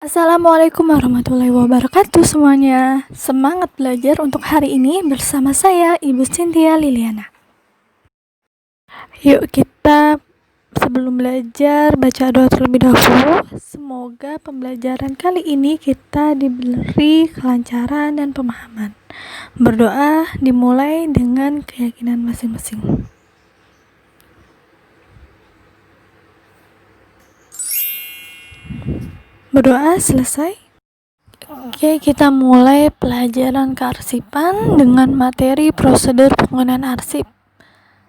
Assalamualaikum warahmatullahi wabarakatuh semuanya. Semangat belajar untuk hari ini bersama saya Ibu Cynthia Liliana. Yuk kita sebelum belajar baca doa terlebih dahulu. Semoga pembelajaran kali ini kita diberi kelancaran dan pemahaman. Berdoa dimulai dengan keyakinan masing-masing. Berdoa selesai. Oke, kita mulai pelajaran kearsipan dengan materi prosedur penggunaan arsip.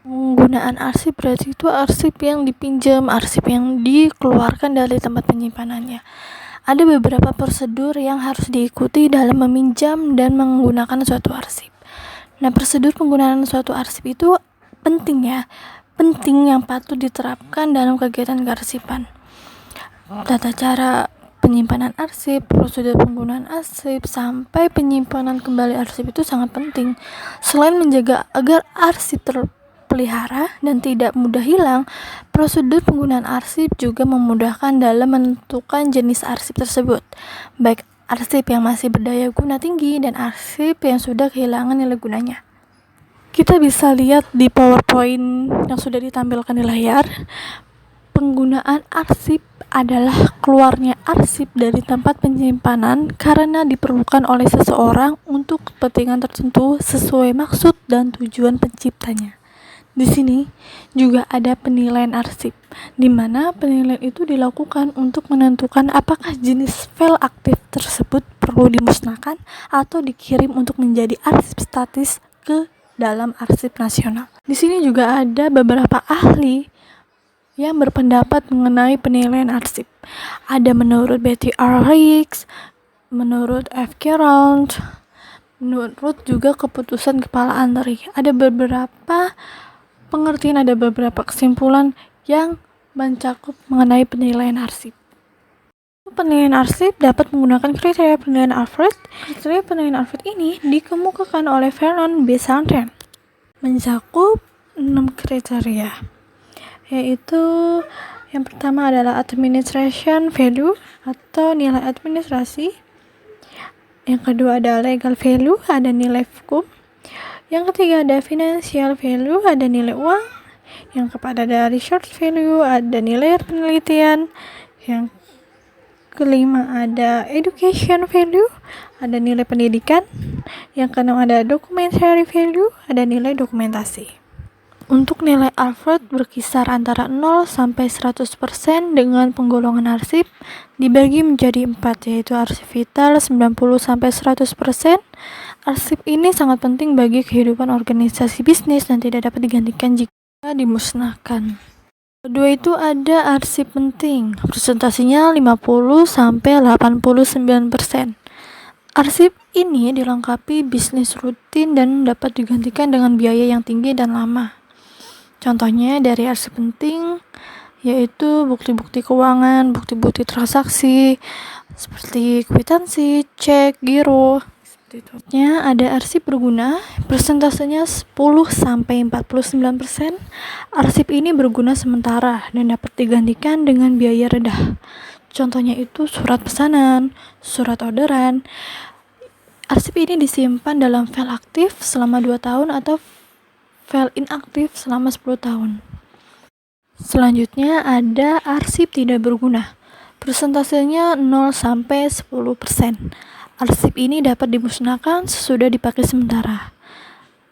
Penggunaan arsip berarti itu arsip yang dipinjam, arsip yang dikeluarkan dari tempat penyimpanannya. Ada beberapa prosedur yang harus diikuti dalam meminjam dan menggunakan suatu arsip. Nah, prosedur penggunaan suatu arsip itu penting yang patut diterapkan dalam kegiatan kearsipan. Tata cara penyimpanan arsip, prosedur penggunaan arsip, sampai penyimpanan kembali arsip itu sangat penting. Selain menjaga agar arsip terpelihara dan tidak mudah hilang, prosedur penggunaan arsip juga memudahkan dalam menentukan jenis arsip tersebut, baik arsip yang masih berdaya guna tinggi dan arsip yang sudah kehilangan nilai gunanya. Kita bisa lihat di PowerPoint yang sudah ditampilkan di layar. Penggunaan arsip adalah keluarnya arsip dari tempat penyimpanan karena diperlukan oleh seseorang untuk kepentingan tertentu sesuai maksud dan tujuan penciptanya. Di sini juga ada penilaian arsip, di mana penilaian itu dilakukan untuk menentukan apakah jenis file aktif tersebut perlu dimusnahkan atau dikirim untuk menjadi arsip statis ke dalam arsip nasional. Di sini juga ada beberapa ahli yang berpendapat mengenai penilaian arsip. Ada menurut Betty R. Hicks, menurut F. Gerald, menurut juga keputusan Kepala Andri. Ada beberapa pengertian, ada beberapa kesimpulan yang mencakup mengenai penilaian arsip. Penilaian arsip dapat menggunakan kriteria penilaian Alfred. Kriteria penilaian Alfred ini dikemukakan oleh Vernon B. Sargent. Mencakup 6 kriteria, yaitu yang pertama adalah administration value atau nilai administrasi. Yang kedua ada legal value, ada nilai hukum. Yang ketiga ada financial value, ada nilai uang. Yang keempat ada research value, ada nilai penelitian. Yang kelima ada education value, ada nilai pendidikan. Yang keenam ada documentary value, ada nilai dokumentasi. Untuk nilai Alfred berkisar antara 0 sampai 100% dengan penggolongan arsip dibagi menjadi 4, yaitu arsip vital 90 sampai 100%. Arsip ini sangat penting bagi kehidupan organisasi bisnis dan tidak dapat digantikan jika dimusnahkan. Kedua itu ada arsip penting, presentasinya 50 sampai 89%. Arsip ini dilengkapi bisnis rutin dan dapat digantikan dengan biaya yang tinggi dan lama. Contohnya dari arsip penting yaitu bukti-bukti keuangan, bukti-bukti transaksi seperti kwitansi, cek, giro, seperti itu. Ada arsip berguna, persentasenya 10 sampai 49%. Arsip ini berguna sementara dan dapat digantikan dengan biaya rendah. Contohnya itu surat pesanan, surat orderan. Arsip ini disimpan dalam file aktif selama 2 tahun atau file inaktif selama 10 tahun. Selanjutnya ada arsip tidak berguna. Persentasenya 0 sampai 10%. Arsip ini dapat dimusnahkan sesudah dipakai sementara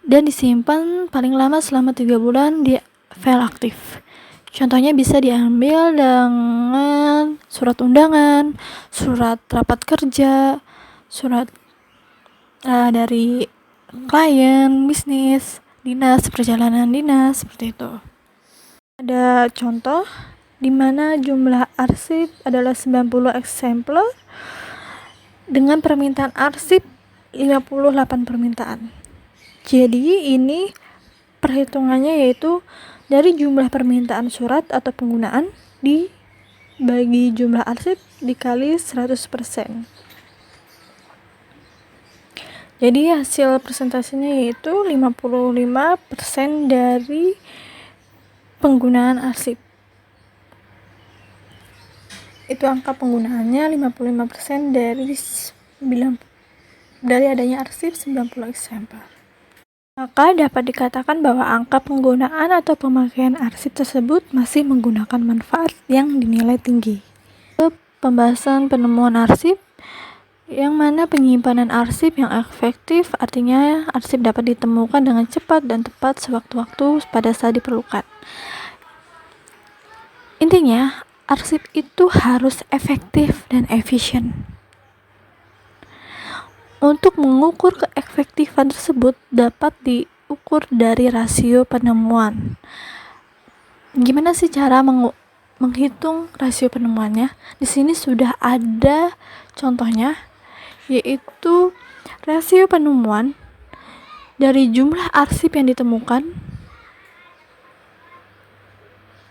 dan disimpan paling lama selama 3 bulan di file aktif. Contohnya bisa diambil dengan surat undangan, surat rapat kerja, surat dari klien, bisnis, dinas, perjalanan dinas, seperti itu. Ada contoh di mana jumlah arsip adalah 90 eksemplar dengan permintaan arsip 58 permintaan. Jadi ini perhitungannya yaitu dari jumlah permintaan surat atau penggunaan dibagi jumlah arsip dikali 100%. Jadi hasil presentasinya yaitu 55% dari penggunaan arsip. itu angka penggunaannya 55% dari adanya arsip 90 eksemplar. Maka dapat dikatakan bahwa angka penggunaan atau pemakaian arsip tersebut masih menggunakan manfaat yang dinilai tinggi. Pembahasan penemuan arsip, yang mana penyimpanan arsip yang efektif artinya arsip dapat ditemukan dengan cepat dan tepat sewaktu-waktu pada saat diperlukan. Intinya, arsip itu harus efektif dan efisien. Untuk mengukur keefektifan tersebut dapat diukur dari rasio penemuan. Gimana sih cara menghitung rasio penemuannya? Di sini sudah ada contohnya, yaitu rasio penemuan dari jumlah arsip yang ditemukan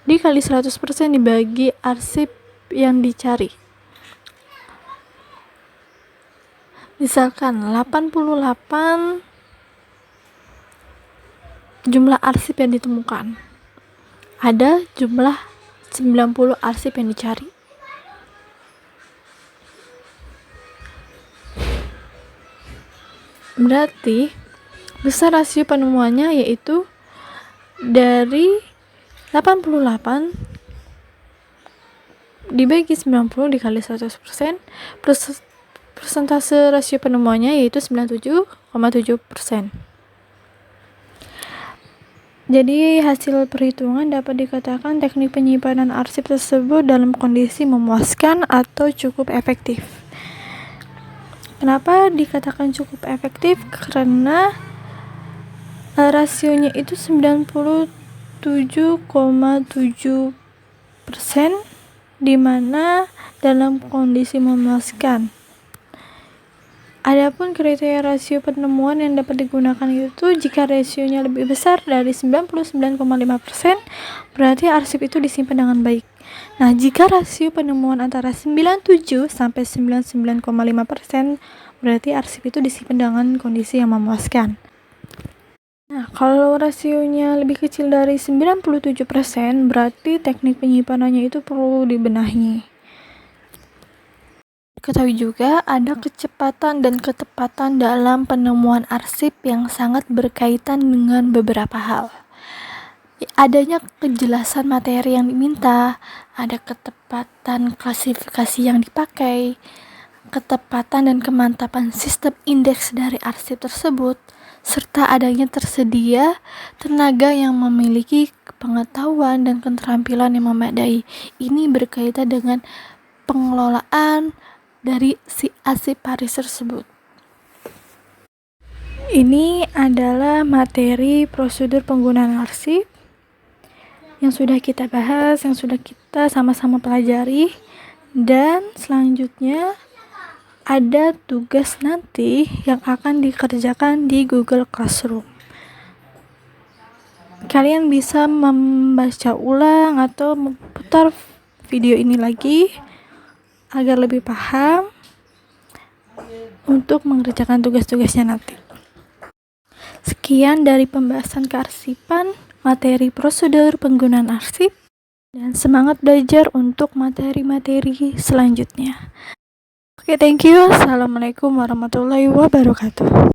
dikali 100% dibagi arsip yang dicari. Misalkan 88 jumlah arsip yang ditemukan, ada jumlah 90 arsip yang dicari. Berarti besar rasio penemuannya yaitu dari 88 dibagi 90 dikali 100%, persentase rasio penemuannya yaitu 97,7%. Jadi hasil perhitungan dapat dikatakan teknik penyimpanan arsip tersebut dalam kondisi memuaskan atau cukup efektif. Kenapa dikatakan cukup efektif? Karena rasionya itu 97,7%, di mana dalam kondisi memuaskan. Adapun kriteria rasio penemuan yang dapat digunakan itu jika rasionya lebih besar dari 99,5%, berarti arsip itu disimpan dengan baik. Nah, jika rasio penemuan antara 97 sampai 99,5%, berarti arsip itu disimpan dengan kondisi yang memuaskan. Nah, kalau rasionya lebih kecil dari 97%, berarti teknik penyimpanannya itu perlu dibenahi. Ketahui juga ada kecepatan dan ketepatan dalam penemuan arsip yang sangat berkaitan dengan beberapa hal. Adanya kejelasan materi yang diminta, ada ketepatan klasifikasi yang dipakai, ketepatan dan kemantapan sistem indeks dari arsip tersebut, serta adanya tersedia tenaga yang memiliki pengetahuan dan keterampilan yang memadai. Ini berkaitan dengan pengelolaan dari si arsip tersebut. Ini adalah materi prosedur penggunaan arsip yang sudah kita bahas, yang sudah kita sama-sama pelajari, dan selanjutnya ada tugas nanti yang akan dikerjakan di Google Classroom. Kalian bisa membaca ulang atau memutar video ini lagi agar lebih paham untuk mengerjakan tugas-tugasnya nanti. Sekian dari pembahasan kearsipan, materi prosedur penggunaan arsip, dan semangat belajar untuk materi-materi selanjutnya. Oke, thank you. Assalamualaikum warahmatullahi wabarakatuh.